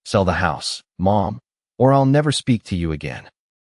"Sell the house, Mom, or I'll never speak to you again."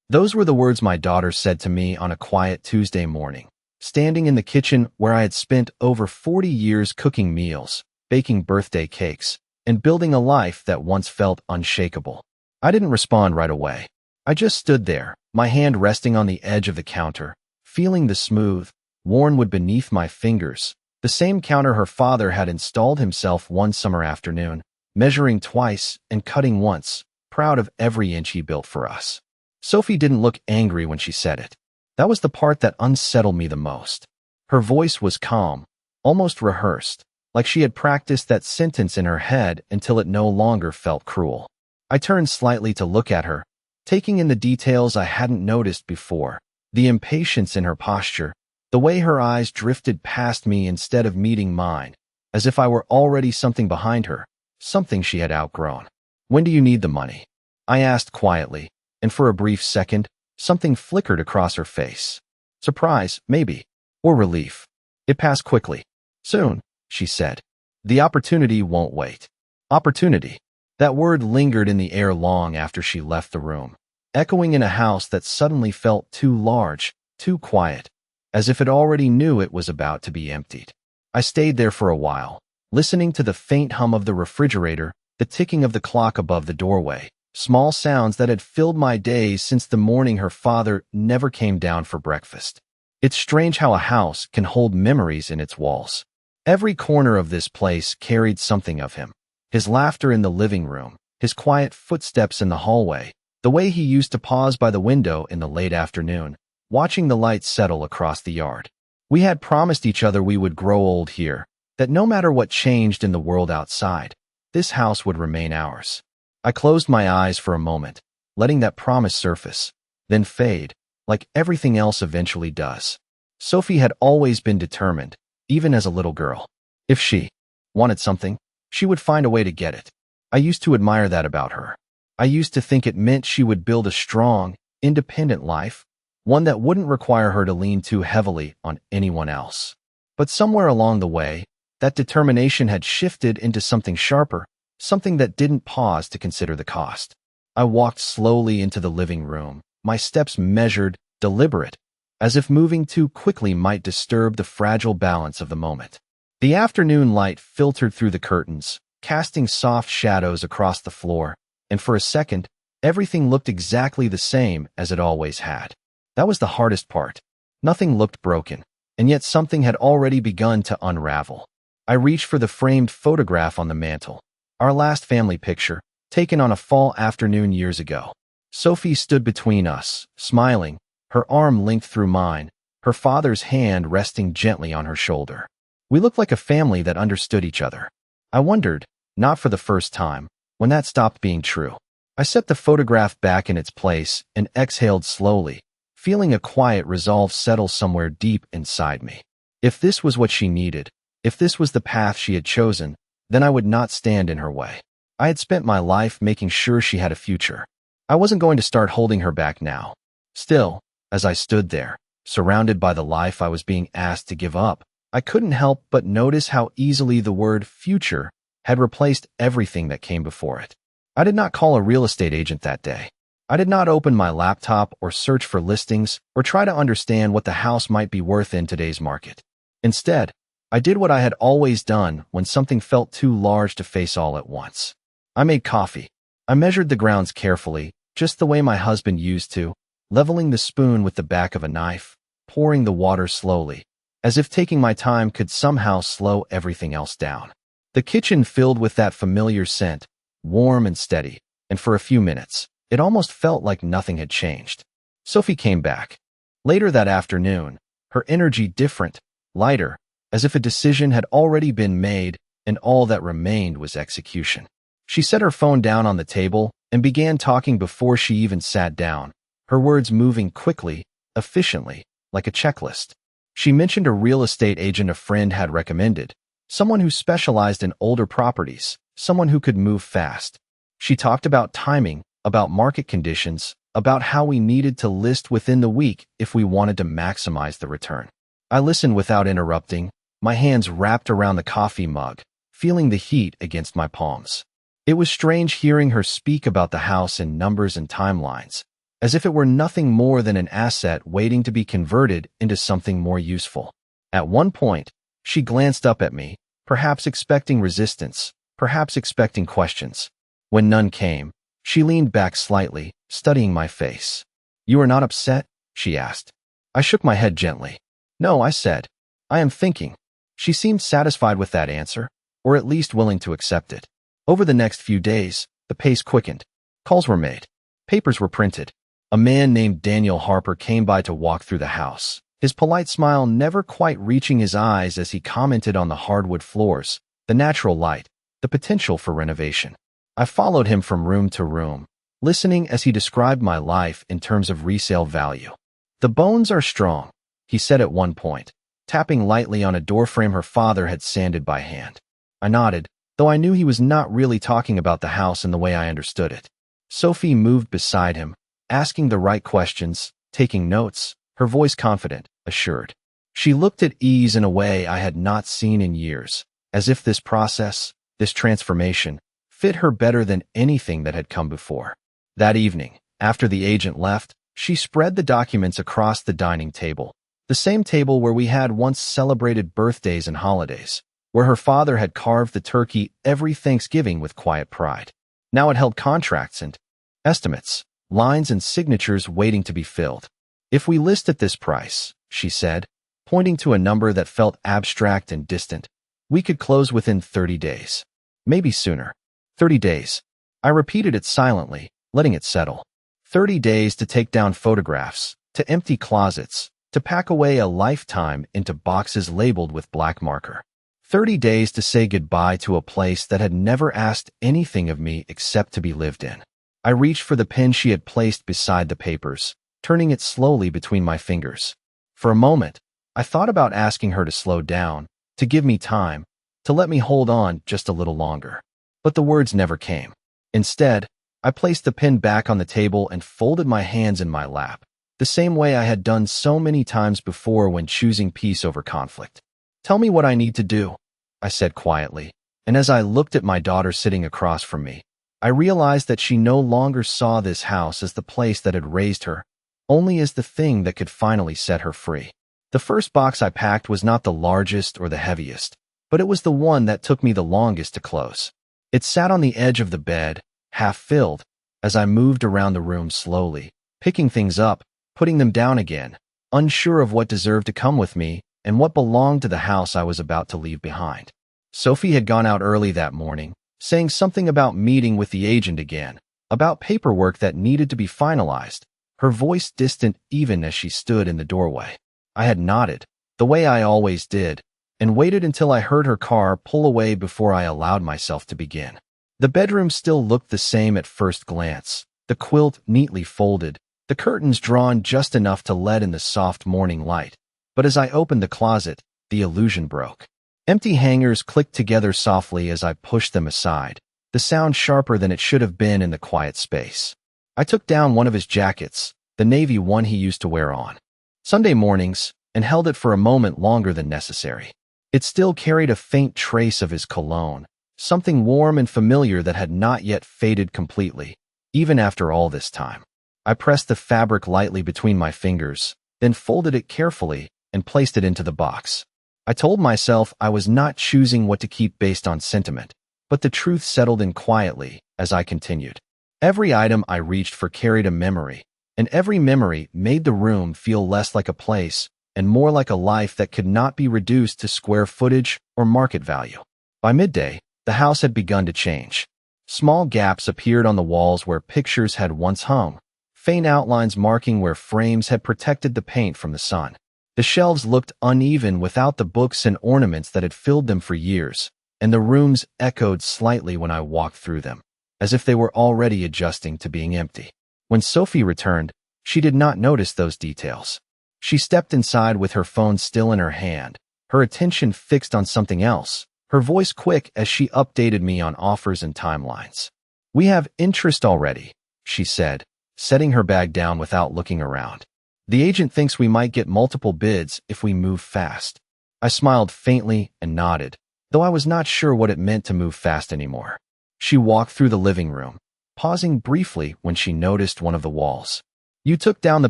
Those were the words my daughter said to me on a quiet Tuesday morning, standing in the kitchen where I had spent over 40 years cooking meals, baking birthday cakes, and building a life that once felt unshakable. I didn't respond right away. I just stood there, my hand resting on the edge of the counter, feeling the smooth, worn wood beneath my fingers, the same counter her father had installed himself one summer afternoon, measuring twice and cutting once, proud of every inch he built for us. Sophie didn't look angry when she said it. That was the part that unsettled me the most. Her voice was calm, almost rehearsed, like she had practiced that sentence in her head until it no longer felt cruel. I turned slightly to look at her, taking in the details I hadn't noticed before, the impatience in her posture, the way her eyes drifted past me instead of meeting mine, as if I were already something behind her, something she had outgrown. "When do you need the money?" I asked quietly, and for a brief second, something flickered across her face. Surprise, maybe, or relief. It passed quickly. "Soon," she said. "The opportunity won't wait." Opportunity. That word lingered in the air long after she left the room, echoing in a house that suddenly felt too large, too quiet, as if it already knew it was about to be emptied. I stayed there for a while, listening to the faint hum of the refrigerator, the ticking of the clock above the doorway, small sounds that had filled my days since the morning her father never came down for breakfast. It's strange how a house can hold memories in its walls. Every corner of this place carried something of him. His laughter in the living room, his quiet footsteps in the hallway, the way he used to pause by the window in the late afternoon, watching the lights settle across the yard. We had promised each other we would grow old here, that no matter what changed in the world outside, this house would remain ours. I closed my eyes for a moment, letting that promise surface, then fade, like everything else eventually does. Sophie had always been determined, even as a little girl. If she wanted something, she would find a way to get it. I used to admire that about her. I used to think it meant she would build a strong, independent life, one that wouldn't require her to lean too heavily on anyone else. But somewhere along the way, that determination had shifted into something sharper, something that didn't pause to consider the cost. I walked slowly into the living room, my steps measured, deliberate, as if moving too quickly might disturb the fragile balance of the moment. The afternoon light filtered through the curtains, casting soft shadows across the floor, and for a second, everything looked exactly the same as it always had. That was the hardest part. Nothing looked broken, and yet something had already begun to unravel. I reached for the framed photograph on the mantel, our last family picture, taken on a fall afternoon years ago. Sophie stood between us, smiling, her arm linked through mine, her father's hand resting gently on her shoulder. We looked like a family that understood each other. I wondered, not for the first time, when that stopped being true. I set the photograph back in its place and exhaled slowly, feeling a quiet resolve settle somewhere deep inside me. If this was what she needed, if this was the path she had chosen, then I would not stand in her way. I had spent my life making sure she had a future. I wasn't going to start holding her back now. Still, as I stood there, surrounded by the life I was being asked to give up, I couldn't help but notice how easily the word future had replaced everything that came before it. I did not call a real estate agent that day. I did not open my laptop or search for listings or try to understand what the house might be worth in today's market. Instead, I did what I had always done when something felt too large to face all at once. I made coffee. I measured the grounds carefully, just the way my husband used to, leveling the spoon with the back of a knife, pouring the water slowly, as if taking my time could somehow slow everything else down. The kitchen filled with that familiar scent, warm and steady, and for a few minutes, it almost felt like nothing had changed. Sophie came back. Later that afternoon, her energy different, lighter, as if a decision had already been made and all that remained was execution. She set her phone down on the table and began talking before she even sat down, her words moving quickly, efficiently, like a checklist. She mentioned a real estate agent a friend had recommended, someone who specialized in older properties, someone who could move fast. She talked about timing, about market conditions, about how we needed to list within the week if we wanted to maximize the return. I listened without interrupting, my hands wrapped around the coffee mug, feeling the heat against my palms. It was strange hearing her speak about the house in numbers and timelines, as if it were nothing more than an asset waiting to be converted into something more useful. At one point, she glanced up at me, perhaps expecting resistance, perhaps expecting questions. When none came, she leaned back slightly, studying my face. "You are not upset?" she asked. I shook my head gently. "No," I said. "I am thinking." She seemed satisfied with that answer, or at least willing to accept it. Over the next few days, the pace quickened. Calls were made. Papers were printed. A man named Daniel Harper came by to walk through the house, his polite smile never quite reaching his eyes as he commented on the hardwood floors, the natural light, the potential for renovation. I followed him from room to room, listening as he described my life in terms of resale value. "The bones are strong," he said at one point, tapping lightly on a doorframe her father had sanded by hand. I nodded, though I knew he was not really talking about the house in the way I understood it. Sophie moved beside him, asking the right questions, taking notes, her voice confident, assured. She looked at ease in a way I had not seen in years, as if this process, this transformation, fit her better than anything that had come before. That evening, after the agent left, she spread the documents across the dining table, the same table where we had once celebrated birthdays and holidays, where her father had carved the turkey every Thanksgiving with quiet pride. Now it held contracts and estimates, lines and signatures waiting to be filled. "If we list at this price," she said, pointing to a number that felt abstract and distant, "we could close within 30 days. Maybe sooner." 30 days. I repeated it silently, letting it settle. 30 days to take down photographs, to empty closets, to pack away a lifetime into boxes labeled with black marker. 30 days to say goodbye to a place that had never asked anything of me except to be lived in. I reached for the pen she had placed beside the papers, turning it slowly between my fingers. For a moment, I thought about asking her to slow down, to give me time, to let me hold on just a little longer. But the words never came. Instead, I placed the pen back on the table and folded my hands in my lap, the same way I had done so many times before when choosing peace over conflict. "Tell me what I need to do," I said quietly, and as I looked at my daughter sitting across from me, I realized that she no longer saw this house as the place that had raised her, only as the thing that could finally set her free. The first box I packed was not the largest or the heaviest, but it was the one that took me the longest to close. It sat on the edge of the bed, half filled, as I moved around the room slowly, picking things up, putting them down again, unsure of what deserved to come with me and what belonged to the house I was about to leave behind. Sophie had gone out early that morning, saying something about meeting with the agent again, about paperwork that needed to be finalized, her voice distant even as she stood in the doorway. I had nodded, the way I always did, and waited until I heard her car pull away before I allowed myself to begin. The bedroom still looked the same at first glance, the quilt neatly folded, the curtains drawn just enough to let in the soft morning light. But as I opened the closet, the illusion broke. Empty hangers clicked together softly as I pushed them aside, the sound sharper than it should have been in the quiet space. I took down one of his jackets, the navy one he used to wear on Sunday mornings, and held it for a moment longer than necessary. It still carried a faint trace of his cologne, something warm and familiar that had not yet faded completely, even after all this time. I pressed the fabric lightly between my fingers, then folded it carefully and placed it into the box. I told myself I was not choosing what to keep based on sentiment, but the truth settled in quietly as I continued. Every item I reached for carried a memory, and every memory made the room feel less like a place and more like a life that could not be reduced to square footage or market value. By midday, the house had begun to change. Small gaps appeared on the walls where pictures had once hung, faint outlines marking where frames had protected the paint from the sun. The shelves looked uneven without the books and ornaments that had filled them for years, and the rooms echoed slightly when I walked through them, as if they were already adjusting to being empty. When Sophie returned, she did not notice those details. She stepped inside with her phone still in her hand, her attention fixed on something else, her voice quick as she updated me on offers and timelines. "We have interest already," she said, setting her bag down without looking around. "The agent thinks we might get multiple bids if we move fast." I smiled faintly and nodded, though I was not sure what it meant to move fast anymore. She walked through the living room, pausing briefly when she noticed one of the walls. "You took down the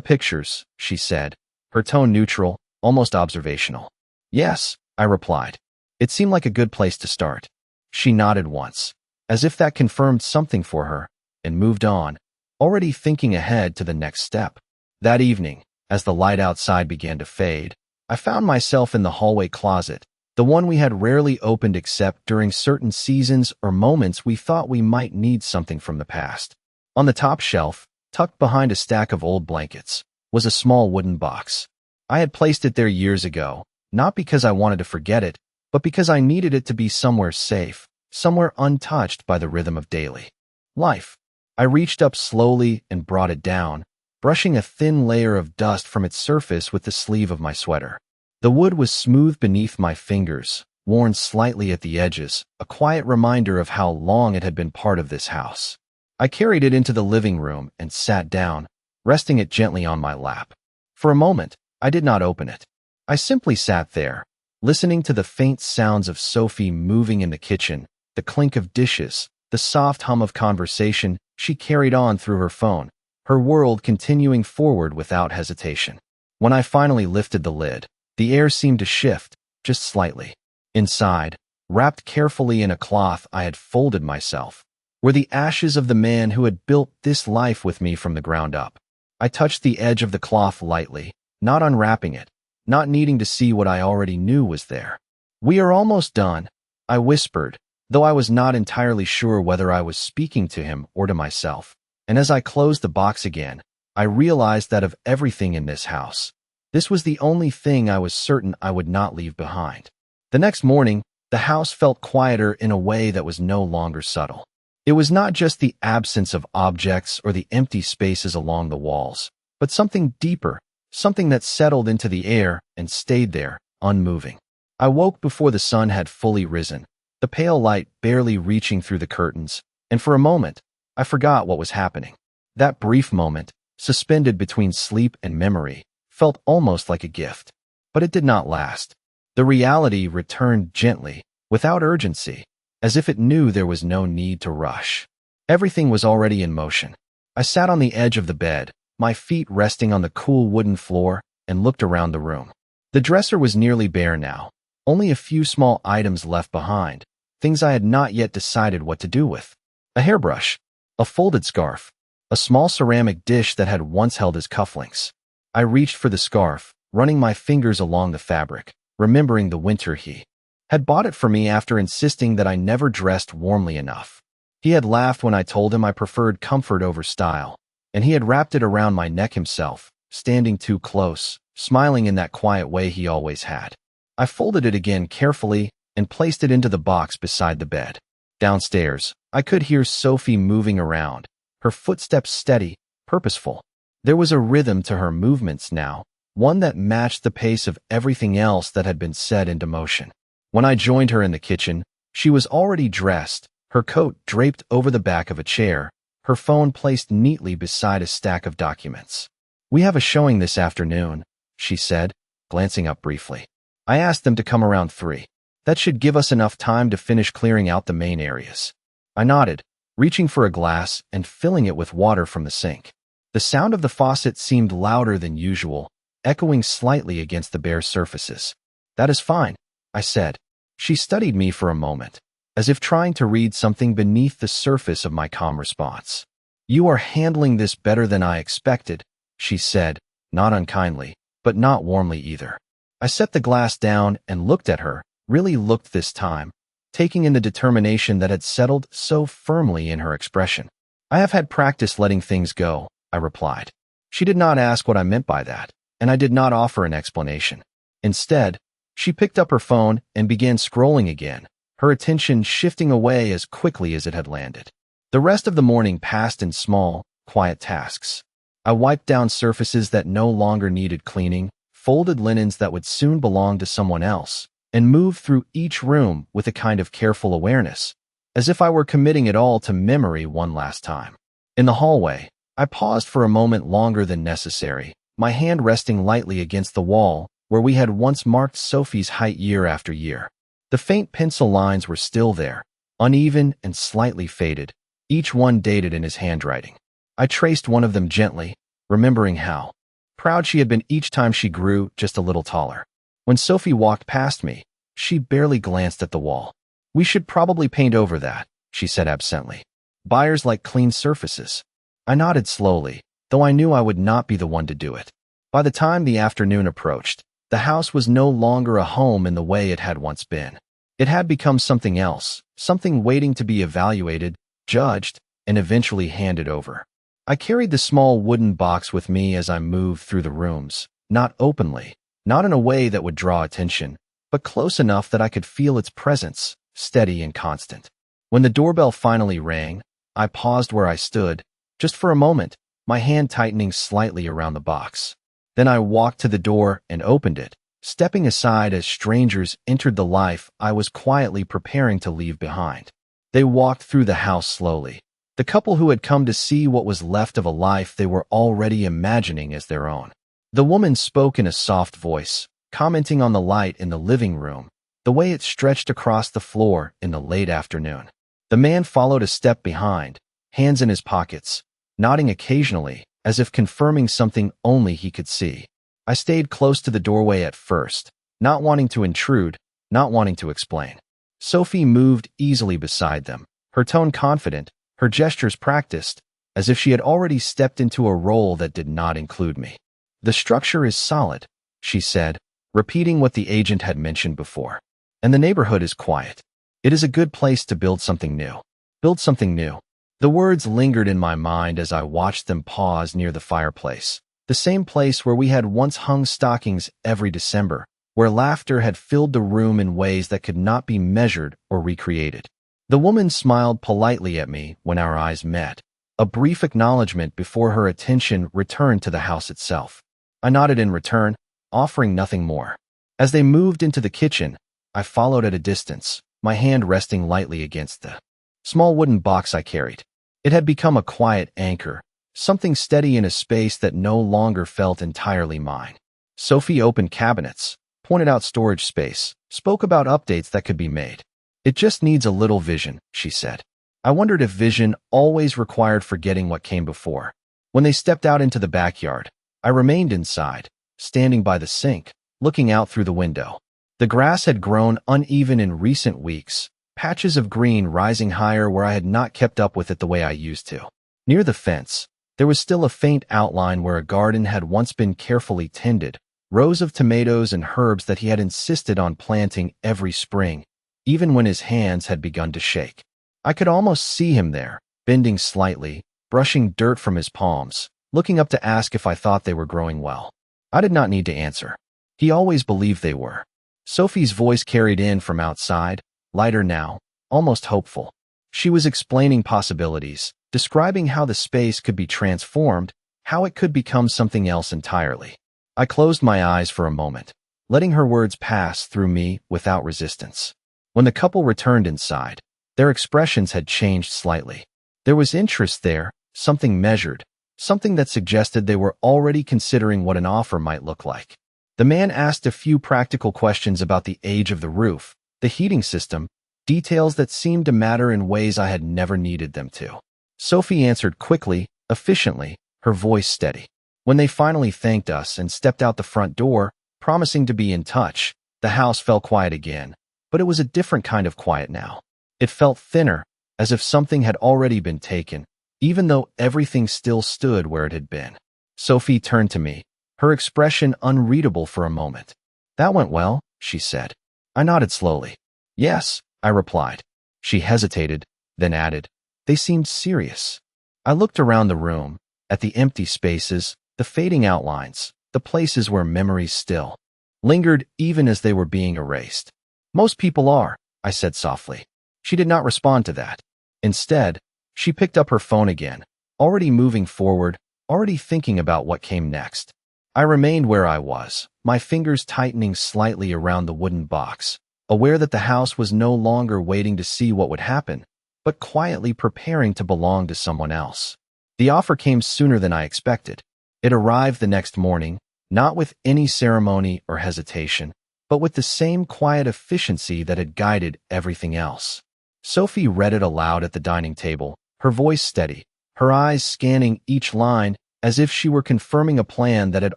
pictures," she said, her tone neutral, almost observational. "Yes," I replied. It seemed like a good place to start. She nodded once, as if that confirmed something for her, and moved on, already thinking ahead to the next step. That evening, as the light outside began to fade, I found myself in the hallway closet, the one we had rarely opened except during certain seasons or moments we thought we might need something from the past. On the top shelf, tucked behind a stack of old blankets, was a small wooden box. I had placed it there years ago, not because I wanted to forget it, but because I needed it to be somewhere safe, somewhere untouched by the rhythm of daily life. I reached up slowly and brought it down, brushing a thin layer of dust from its surface with the sleeve of my sweater. The wood was smooth beneath my fingers, worn slightly at the edges, a quiet reminder of how long it had been part of this house. I carried it into the living room and sat down, resting it gently on my lap. For a moment, I did not open it. I simply sat there, listening to the faint sounds of Sophie moving in the kitchen, the clink of dishes, the soft hum of conversation she carried on through her phone, her world continuing forward without hesitation. When I finally lifted the lid, the air seemed to shift, just slightly. Inside, wrapped carefully in a cloth I had folded myself, were the ashes of the man who had built this life with me from the ground up. I touched the edge of the cloth lightly, not unwrapping it, not needing to see what I already knew was there. "We are almost done," I whispered, though I was not entirely sure whether I was speaking to him or to myself. And as I closed the box again, I realized that of everything in this house, this was the only thing I was certain I would not leave behind. The next morning, the house felt quieter in a way that was no longer subtle. It was not just the absence of objects or the empty spaces along the walls, but something deeper, something that settled into the air and stayed there, unmoving. I woke before the sun had fully risen, the pale light barely reaching through the curtains, and for a moment, I forgot what was happening. That brief moment, suspended between sleep and memory, felt almost like a gift. But it did not last. The reality returned gently, without urgency, as if it knew there was no need to rush. Everything was already in motion. I sat on the edge of the bed, my feet resting on the cool wooden floor, and looked around the room. The dresser was nearly bare now, only a few small items left behind, things I had not yet decided what to do with. A hairbrush, a folded scarf, a small ceramic dish that had once held as cufflinks. I reached for the scarf, running my fingers along the fabric, remembering the winter he had bought it for me after insisting that I never dressed warmly enough. He had laughed when I told him I preferred comfort over style, and he had wrapped it around my neck himself, standing too close, smiling in that quiet way he always had. I folded it again carefully and placed it into the box beside the bed. Downstairs, I could hear Sophie moving around, her footsteps steady, purposeful. There was a rhythm to her movements now, one that matched the pace of everything else that had been set into motion. When I joined her in the kitchen, she was already dressed, her coat draped over the back of a chair, her phone placed neatly beside a stack of documents. "We have a showing this afternoon," she said, glancing up briefly. "I asked them to come around 3. That should give us enough time to finish clearing out the main areas." I nodded, reaching for a glass and filling it with water from the sink. The sound of the faucet seemed louder than usual, echoing slightly against the bare surfaces. "That is fine," I said. She studied me for a moment, as if trying to read something beneath the surface of my calm response. "You are handling this better than I expected," she said, not unkindly, but not warmly either. I set the glass down and looked at her, really looked this time, taking in the determination that had settled so firmly in her expression. "I have had practice letting things go," I replied. She did not ask what I meant by that, and I did not offer an explanation. Instead, she picked up her phone and began scrolling again, her attention shifting away as quickly as it had landed. The rest of the morning passed in small, quiet tasks. I wiped down surfaces that no longer needed cleaning, folded linens that would soon belong to someone else, and moved through each room with a kind of careful awareness, as if I were committing it all to memory one last time. In the hallway, I paused for a moment longer than necessary, my hand resting lightly against the wall where we had once marked Sophie's height year after year. The faint pencil lines were still there, uneven and slightly faded, each one dated in his handwriting. I traced one of them gently, remembering how proud she had been each time she grew just a little taller. When Sophie walked past me, she barely glanced at the wall. "We should probably paint over that," she said absently. "Buyers like clean surfaces." I nodded slowly, though I knew I would not be the one to do it. By the time the afternoon approached, the house was no longer a home in the way it had once been. It had become something else, something waiting to be evaluated, judged, and eventually handed over. I carried the small wooden box with me as I moved through the rooms, not openly, not in a way that would draw attention, but close enough that I could feel its presence, steady and constant. When the doorbell finally rang, I paused where I stood, just for a moment, my hand tightening slightly around the box. Then I walked to the door and opened it, stepping aside as strangers entered the life I was quietly preparing to leave behind. They walked through the house slowly, the couple who had come to see what was left of a life they were already imagining as their own. The woman spoke in a soft voice, commenting on the light in the living room, the way it stretched across the floor in the late afternoon. The man followed a step behind, hands in his pockets, nodding occasionally, as if confirming something only he could see. I stayed close to the doorway at first, not wanting to intrude, not wanting to explain. Sophie moved easily beside them, her tone confident, her gestures practiced, as if she had already stepped into a role that did not include me. "The structure is solid," she said, repeating what the agent had mentioned before. "And the neighborhood is quiet. It is a good place to build something new." Build something new. The words lingered in my mind as I watched them pause near the fireplace, the same place where we had once hung stockings every December, where laughter had filled the room in ways that could not be measured or recreated. The woman smiled politely at me when our eyes met, a brief acknowledgement before her attention returned to the house itself. I nodded in return, offering nothing more. As they moved into the kitchen, I followed at a distance, my hand resting lightly against the small wooden box I carried. It had become a quiet anchor, something steady in a space that no longer felt entirely mine. Sophie opened cabinets, pointed out storage space, spoke about updates that could be made. "It just needs a little vision," she said. I wondered if vision always required forgetting what came before. When they stepped out into the backyard, I remained inside, standing by the sink, looking out through the window. The grass had grown uneven in recent weeks, patches of green rising higher where I had not kept up with it the way I used to. Near the fence, there was still a faint outline where a garden had once been carefully tended, rows of tomatoes and herbs that he had insisted on planting every spring, even when his hands had begun to shake. I could almost see him there, bending slightly, brushing dirt from his palms, looking up to ask if I thought they were growing well. I did not need to answer. He always believed they were. Sophie's voice carried in from outside, lighter now, almost hopeful. She was explaining possibilities, describing how the space could be transformed, how it could become something else entirely. I closed my eyes for a moment, letting her words pass through me without resistance. When the couple returned inside, their expressions had changed slightly. There was interest there, something measured, something that suggested they were already considering what an offer might look like. The man asked a few practical questions about the age of the roof, the heating system, details that seemed to matter in ways I had never needed them to. Sophie answered quickly, efficiently, her voice steady. When they finally thanked us and stepped out the front door, promising to be in touch, the house fell quiet again, but it was a different kind of quiet now. It felt thinner, as if something had already been taken, even though everything still stood where it had been. Sophie turned to me, her expression unreadable for a moment. "That went well," she said. I nodded slowly. "Yes," I replied. She hesitated, then added, "They seemed serious." I looked around the room, at the empty spaces, the fading outlines, the places where memories still lingered even as they were being erased. "Most people are," I said softly. She did not respond to that. Instead, she picked up her phone again, already moving forward, already thinking about what came next. I remained where I was, my fingers tightening slightly around the wooden box, aware that the house was no longer waiting to see what would happen, but quietly preparing to belong to someone else. The offer came sooner than I expected. It arrived the next morning, not with any ceremony or hesitation, but with the same quiet efficiency that had guided everything else. Sophie read it aloud at the dining table, her voice steady, her eyes scanning each line as if she were confirming a plan that had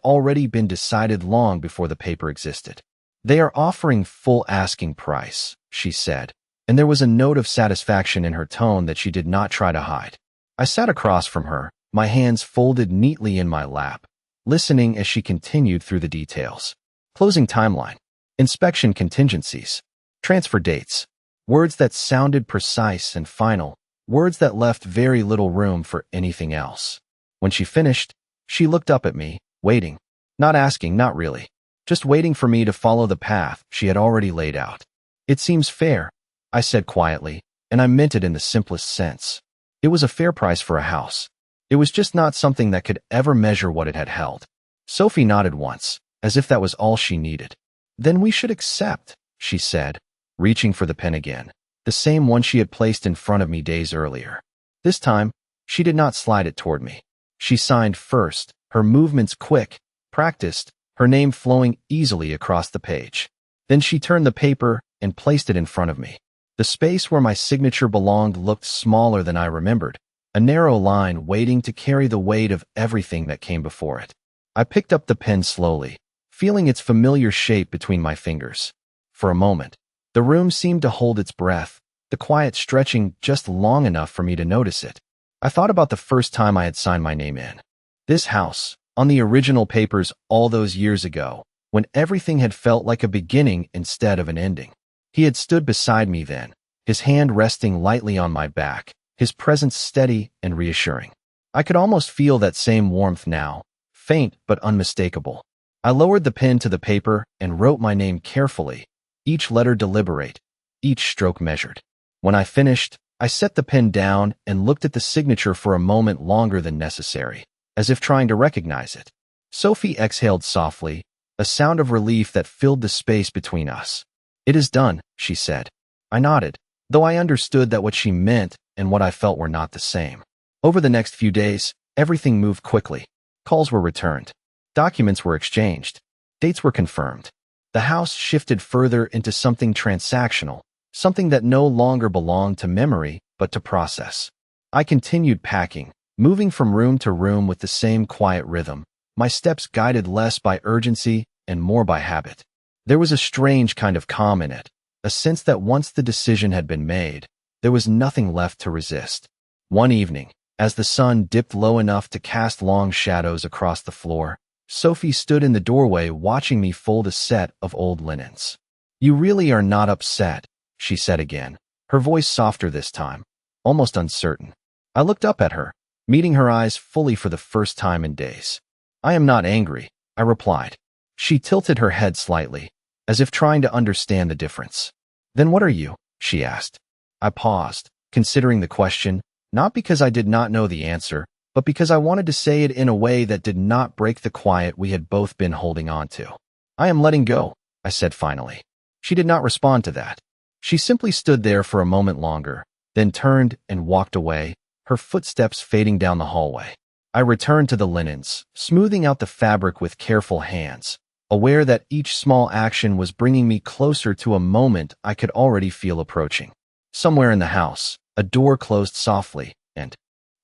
already been decided long before the paper existed. "They are offering full asking price," she said, and there was a note of satisfaction in her tone that she did not try to hide. I sat across from her, my hands folded neatly in my lap, listening as she continued through the details. Closing timeline, inspection contingencies, transfer dates, words that sounded precise and final, words that left very little room for anything else. When she finished, she looked up at me, waiting, not asking, not really, just waiting for me to follow the path she had already laid out. "It seems fair," I said quietly, and I meant it in the simplest sense. It was a fair price for a house. It was just not something that could ever measure what it had held. Sophie nodded once, as if that was all she needed. "Then we should accept," she said, reaching for the pen again, the same one she had placed in front of me days earlier. This time, she did not slide it toward me. She signed first, her movements quick, practiced, her name flowing easily across the page. Then she turned the paper and placed it in front of me. The space where my signature belonged looked smaller than I remembered, a narrow line waiting to carry the weight of everything that came before it. I picked up the pen slowly, feeling its familiar shape between my fingers. For a moment, the room seemed to hold its breath, the quiet stretching just long enough for me to notice it. I thought about the first time I had signed my name in. This house, on the original papers all those years ago, when everything had felt like a beginning instead of an ending. He had stood beside me then, his hand resting lightly on my back, his presence steady and reassuring. I could almost feel that same warmth now, faint but unmistakable. I lowered the pen to the paper and wrote my name carefully, each letter deliberate, each stroke measured. When I finished, I set the pen down and looked at the signature for a moment longer than necessary, as if trying to recognize it. Sophie exhaled softly, a sound of relief that filled the space between us. "It is done," she said. I nodded, though I understood that what she meant and what I felt were not the same. Over the next few days, everything moved quickly. Calls were returned. Documents were exchanged. Dates were confirmed. The house shifted further into something transactional, something that no longer belonged to memory, but to process. I continued packing, moving from room to room with the same quiet rhythm, my steps guided less by urgency and more by habit. There was a strange kind of calm in it, a sense that once the decision had been made, there was nothing left to resist. One evening, as the sun dipped low enough to cast long shadows across the floor, Sophie stood in the doorway watching me fold a set of old linens. "You really are not upset," she said again, her voice softer this time, almost uncertain. I looked up at her, meeting her eyes fully for the first time in days. "I am not angry," I replied. She tilted her head slightly, as if trying to understand the difference. "Then what are you?" she asked. I paused, considering the question, not because I did not know the answer, but because I wanted to say it in a way that did not break the quiet we had both been holding on to. "I am letting go," I said finally. She did not respond to that. She simply stood there for a moment longer, then turned and walked away, her footsteps fading down the hallway. I returned to the linens, smoothing out the fabric with careful hands, aware that each small action was bringing me closer to a moment I could already feel approaching. Somewhere in the house, a door closed softly, and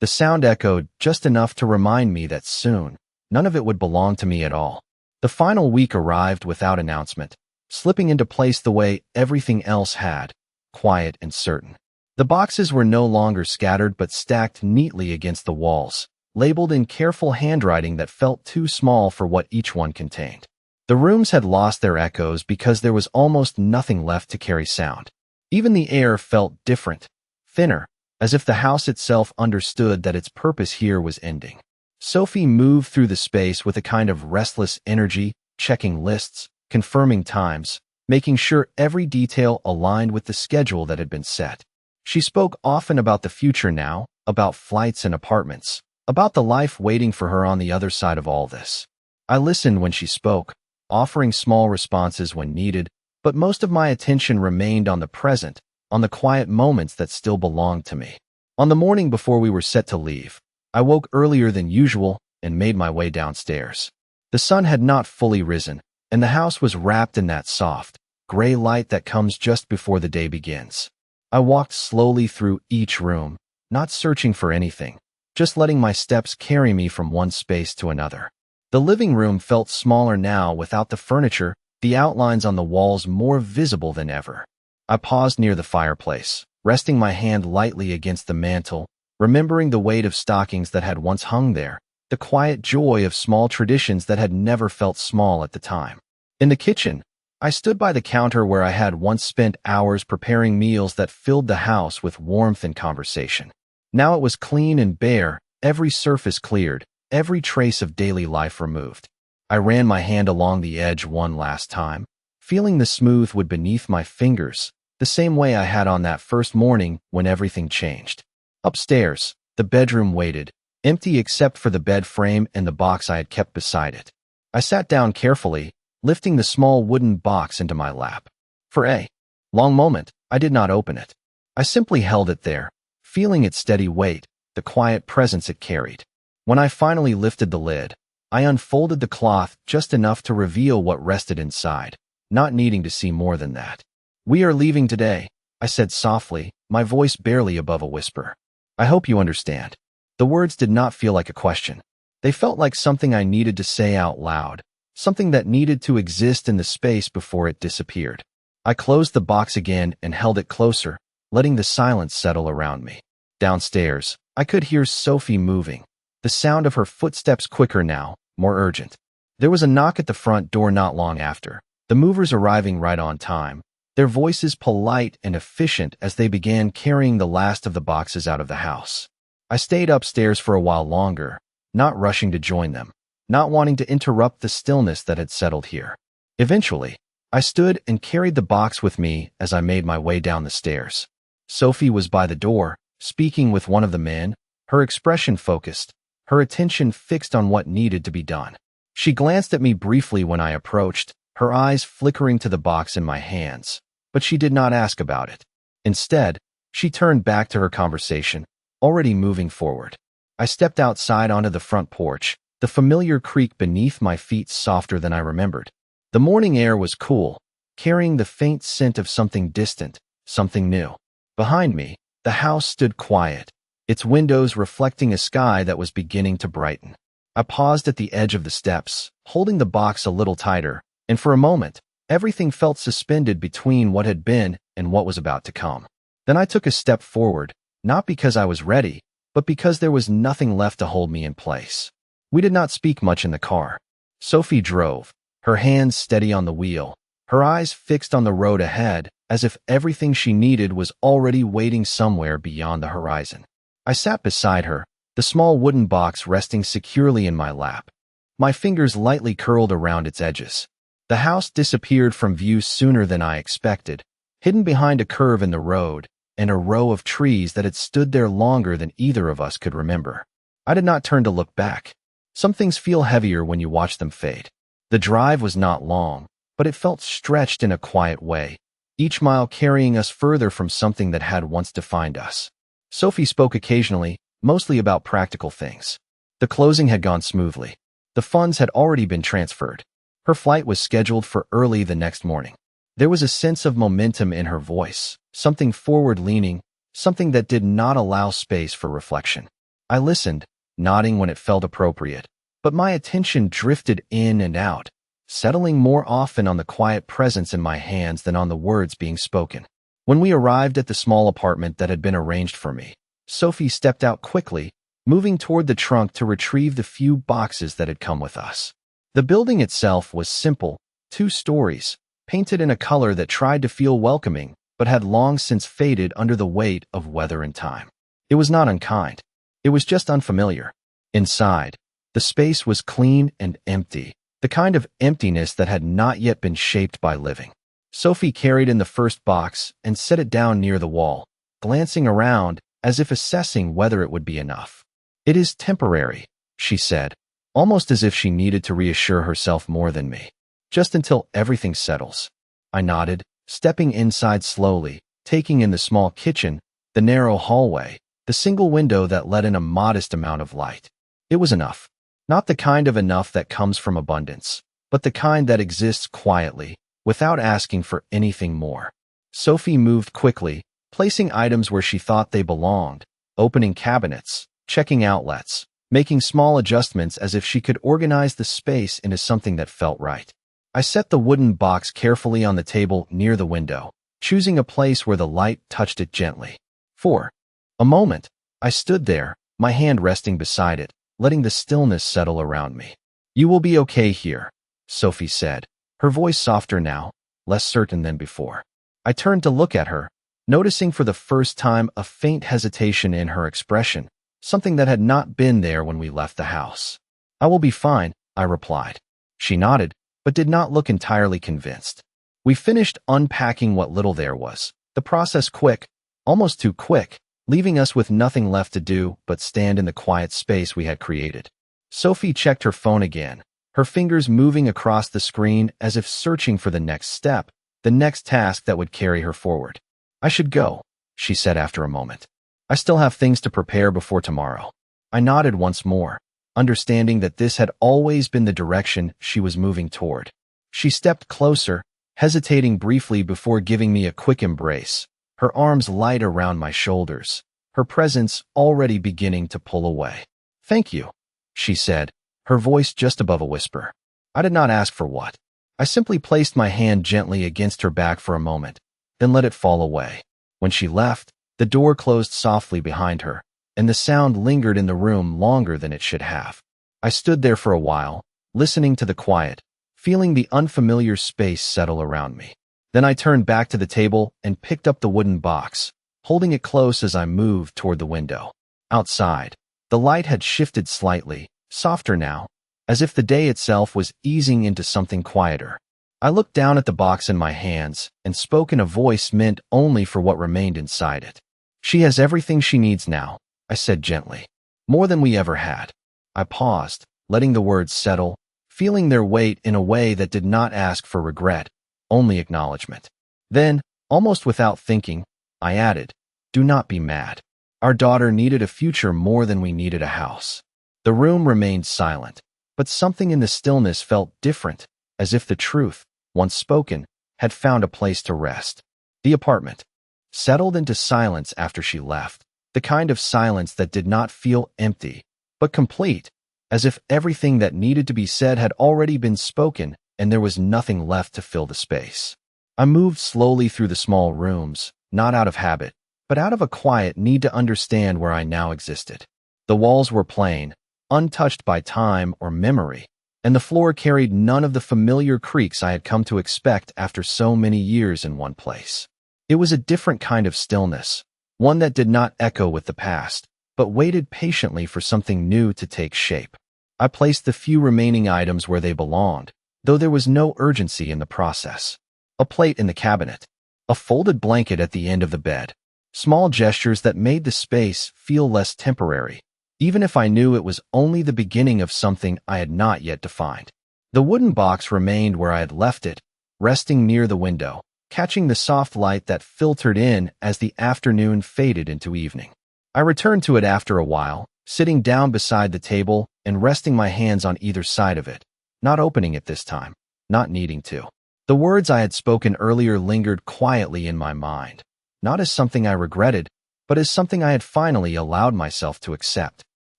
the sound echoed just enough to remind me that soon, none of it would belong to me at all. The final week arrived without announcement, slipping into place the way everything else had, quiet and certain. The boxes were no longer scattered but stacked neatly against the walls, labeled in careful handwriting that felt too small for what each one contained. The rooms had lost their echoes because there was almost nothing left to carry sound. Even the air felt different, thinner, as if the house itself understood that its purpose here was ending. Sophie moved through the space with a kind of restless energy, checking lists, confirming times, making sure every detail aligned with the schedule that had been set. She spoke often about the future now, about flights and apartments, about the life waiting for her on the other side of all this. I listened when she spoke, offering small responses when needed, but most of my attention remained on the present, on the quiet moments that still belonged to me. On the morning before we were set to leave, I woke earlier than usual and made my way downstairs. The sun had not fully risen, and the house was wrapped in that soft, gray light that comes just before the day begins. I walked slowly through each room, not searching for anything, just letting my steps carry me from one space to another. The living room felt smaller now without the furniture, the outlines on the walls more visible than ever. I paused near the fireplace, resting my hand lightly against the mantel, remembering the weight of stockings that had once hung there, the quiet joy of small traditions that had never felt small at the time. In the kitchen, I stood by the counter where I had once spent hours preparing meals that filled the house with warmth and conversation. Now it was clean and bare, every surface cleared, every trace of daily life removed. I ran my hand along the edge one last time, feeling the smooth wood beneath my fingers, the same way I had on that first morning when everything changed. Upstairs, the bedroom waited, empty except for the bed frame and the box I had kept beside it. I sat down carefully, lifting the small wooden box into my lap. For a long moment, I did not open it. I simply held it there, feeling its steady weight, the quiet presence it carried. When I finally lifted the lid, I unfolded the cloth just enough to reveal what rested inside, not needing to see more than that. "We are leaving today," I said softly, my voice barely above a whisper. "I hope you understand." The words did not feel like a question. They felt like something I needed to say out loud, something that needed to exist in the space before it disappeared. I closed the box again and held it closer, letting the silence settle around me. Downstairs, I could hear Sophie moving, the sound of her footsteps quicker now, more urgent. There was a knock at the front door not long after, the movers arriving right on time, their voices polite and efficient as they began carrying the last of the boxes out of the house. I stayed upstairs for a while longer, not rushing to join them, not wanting to interrupt the stillness that had settled here. Eventually, I stood and carried the box with me as I made my way down the stairs. Sophie was by the door, speaking with one of the men, her expression focused, her attention fixed on what needed to be done. She glanced at me briefly when I approached, her eyes flickering to the box in my hands, but she did not ask about it. Instead, she turned back to her conversation, already moving forward. I stepped outside onto the front porch, the familiar creak beneath my feet softer than I remembered. The morning air was cool, carrying the faint scent of something distant, something new. Behind me, the house stood quiet, its windows reflecting a sky that was beginning to brighten. I paused at the edge of the steps, holding the box a little tighter, and for a moment, everything felt suspended between what had been and what was about to come. Then I took a step forward, not because I was ready, but because there was nothing left to hold me in place. We did not speak much in the car. Sophie drove, her hands steady on the wheel, her eyes fixed on the road ahead, as if everything she needed was already waiting somewhere beyond the horizon. I sat beside her, the small wooden box resting securely in my lap, my fingers lightly curled around its edges. The house disappeared from view sooner than I expected, hidden behind a curve in the road and a row of trees that had stood there longer than either of us could remember. I did not turn to look back. Some things feel heavier when you watch them fade. The drive was not long, but it felt stretched in a quiet way, each mile carrying us further from something that had once defined us. Sophie spoke occasionally, mostly about practical things. The closing had gone smoothly. The funds had already been transferred. Her flight was scheduled for early the next morning. There was a sense of momentum in her voice, something forward-leaning, something that did not allow space for reflection. I listened, nodding when it felt appropriate, but my attention drifted in and out, settling more often on the quiet presence in my hands than on the words being spoken. When we arrived at the small apartment that had been arranged for me, Sophie stepped out quickly, moving toward the trunk to retrieve the few boxes that had come with us. The building itself was simple, 2 stories, painted in a color that tried to feel welcoming, but had long since faded under the weight of weather and time. It was not unkind. It was just unfamiliar. Inside, the space was clean and empty, the kind of emptiness that had not yet been shaped by living. Sophie carried in the first box and set it down near the wall, glancing around as if assessing whether it would be enough. "It is temporary," she said, almost as if she needed to reassure herself more than me. "Just until everything settles." I nodded, stepping inside slowly, taking in the small kitchen, the narrow hallway, the single window that let in a modest amount of light. It was enough. Not the kind of enough that comes from abundance, but the kind that exists quietly, without asking for anything more. Sophie moved quickly, placing items where she thought they belonged, opening cabinets, checking outlets, making small adjustments as if she could organize the space into something that felt right. I set the wooden box carefully on the table near the window, choosing a place where the light touched it gently. For a moment, I stood there, my hand resting beside it, letting the stillness settle around me. "You will be okay here," Sophie said, her voice softer now, less certain than before. I turned to look at her, noticing for the first time a faint hesitation in her expression, something that had not been there when we left the house. "I will be fine," I replied. She nodded, but did not look entirely convinced. We finished unpacking what little there was, the process quick, almost too quick, leaving us with nothing left to do but stand in the quiet space we had created. Sophie checked her phone again, her fingers moving across the screen as if searching for the next step, the next task that would carry her forward. "I should go," she said after a moment. "I still have things to prepare before tomorrow." I nodded once more, understanding that this had always been the direction she was moving toward. She stepped closer, hesitating briefly before giving me a quick embrace, her arms light around my shoulders, her presence already beginning to pull away. "Thank you," she said, her voice just above a whisper. I did not ask for what. I simply placed my hand gently against her back for a moment, then let it fall away. When she left, the door closed softly behind her, and the sound lingered in the room longer than it should have. I stood there for a while, listening to the quiet, feeling the unfamiliar space settle around me. Then I turned back to the table and picked up the wooden box, holding it close as I moved toward the window. Outside, the light had shifted slightly, softer now, as if the day itself was easing into something quieter. I looked down at the box in my hands and spoke in a voice meant only for what remained inside it. "She has everything she needs now," I said gently. "More than we ever had." I paused, letting the words settle, feeling their weight in a way that did not ask for regret, only acknowledgement. Then, almost without thinking, I added, "Do not be mad. Our daughter needed a future more than we needed a house." The room remained silent, but something in the stillness felt different, as if the truth, once spoken, had found a place to rest. The apartment settled into silence after she left, the kind of silence that did not feel empty, but complete, as if everything that needed to be said had already been spoken and there was nothing left to fill the space. I moved slowly through the small rooms, not out of habit, but out of a quiet need to understand where I now existed. The walls were plain, untouched by time or memory, and the floor carried none of the familiar creaks I had come to expect after so many years in one place. It was a different kind of stillness, one that did not echo with the past, but waited patiently for something new to take shape. I placed the few remaining items where they belonged, though there was no urgency in the process. A plate in the cabinet, a folded blanket at the end of the bed, small gestures that made the space feel less temporary, even if I knew it was only the beginning of something I had not yet defined. The wooden box remained where I had left it, resting near the window, catching the soft light that filtered in as the afternoon faded into evening. I returned to it after a while, sitting down beside the table and resting my hands on either side of it, not opening it this time, not needing to. The words I had spoken earlier lingered quietly in my mind, not as something I regretted, but as something I had finally allowed myself to accept.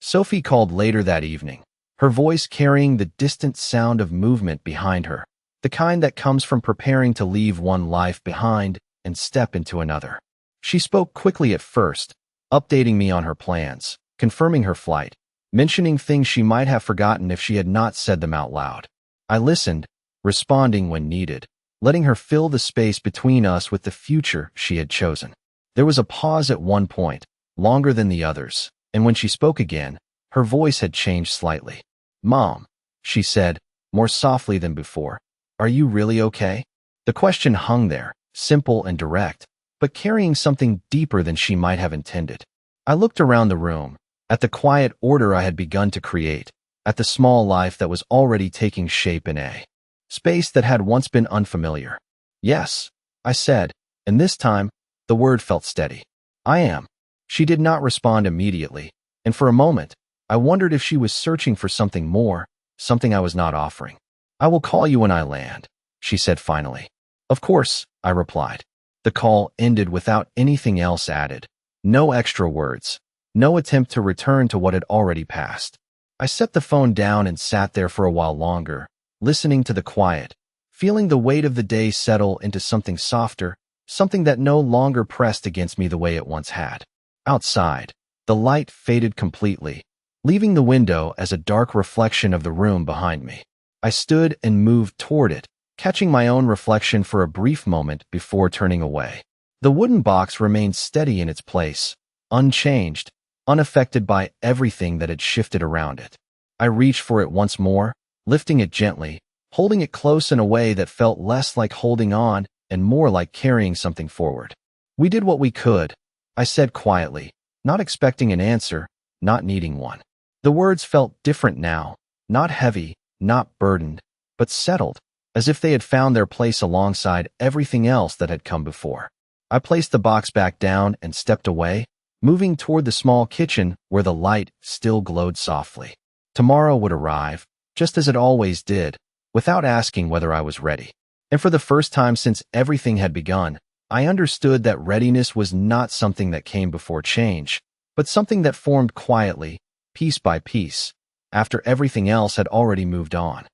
Sophie called later that evening, her voice carrying the distant sound of movement behind her, the kind that comes from preparing to leave one life behind and step into another. She spoke quickly at first, updating me on her plans, confirming her flight, mentioning things she might have forgotten if she had not said them out loud. I listened, responding when needed, letting her fill the space between us with the future she had chosen. There was a pause at one point, longer than the others, and when she spoke again, her voice had changed slightly. "Mom," she said, more softly than before, "are you really okay?" The question hung there, simple and direct, but carrying something deeper than she might have intended. I looked around the room, at the quiet order I had begun to create, at the small life that was already taking shape in a space that had once been unfamiliar. "Yes," I said, and this time, the word felt steady. "I am." She did not respond immediately, and for a moment, I wondered if she was searching for something more, something I was not offering. "I will call you when I land," she said finally. "Of course," I replied. The call ended without anything else added. No extra words. No attempt to return to what had already passed. I set the phone down and sat there for a while longer, listening to the quiet, feeling the weight of the day settle into something softer, something that no longer pressed against me the way it once had. Outside, the light faded completely, leaving the window as a dark reflection of the room behind me. I stood and moved toward it, catching my own reflection for a brief moment before turning away. The wooden box remained steady in its place, unchanged, unaffected by everything that had shifted around it. I reached for it once more, lifting it gently, holding it close in a way that felt less like holding on and more like carrying something forward. "We did what we could," I said quietly, not expecting an answer, not needing one. The words felt different now, not heavy, not burdened, but settled, as if they had found their place alongside everything else that had come before. I placed the box back down and stepped away, moving toward the small kitchen where the light still glowed softly. Tomorrow would arrive, just as it always did, without asking whether I was ready. And for the first time since everything had begun, I understood that readiness was not something that came before change, but something that formed quietly, piece by piece, after everything else had already moved on.